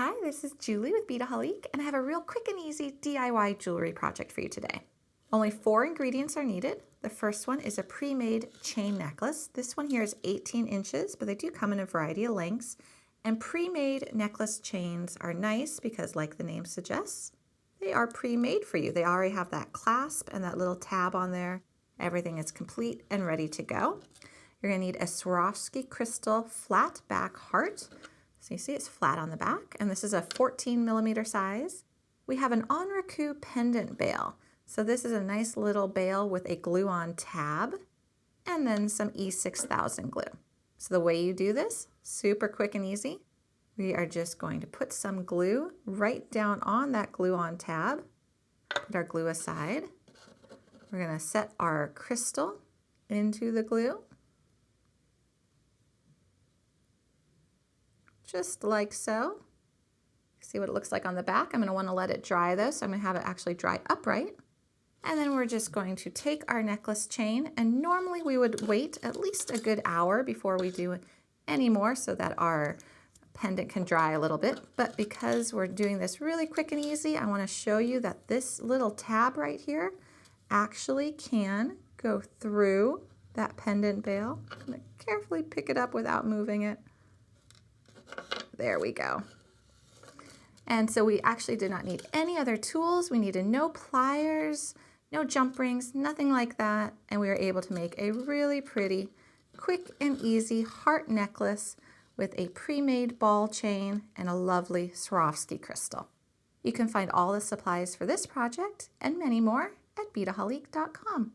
Hi, this is Julie with Beadaholique, and I have a real quick and easy DIY jewelry project for you today. Only 4 ingredients are needed. The first one is a pre-made chain necklace. This one here is 18 inches, but they do come in a variety of lengths. And pre-made necklace chains are nice because, like the name suggests, they are pre-made for you. They already have that clasp and that little tab on there. Everything is complete and ready to go. You're going to need a Swarovski crystal flat back heart. So you see it's flat on the back, and this is a 14mm size. We have an Aanraku pendant bail. So this is a nice little bail with a glue-on tab, and then some E6000 glue. So the way you do this, super quick and easy. We are just going to put some glue right down on that glue-on tab. Put our glue aside. We're going to set our crystal into the glue. Just like so. See what it looks like on the back. I'm going to want to let it dry though, so I'm going to have it actually dry upright. And then we're just going to take our necklace chain, and normally we would wait at least a good hour before we do any more so that our pendant can dry a little bit. But because we're doing this really quick and easy, I want to show you that this little tab right here actually can go through that pendant bail. I'm going to carefully pick it up without moving it. There we go. And so we actually did not need any other tools. We needed no pliers, no jump rings, nothing like that. And we were able to make a really pretty, quick and easy heart necklace with a pre-made ball chain and a lovely Swarovski crystal. You can find all the supplies for this project and many more at beadaholique.com.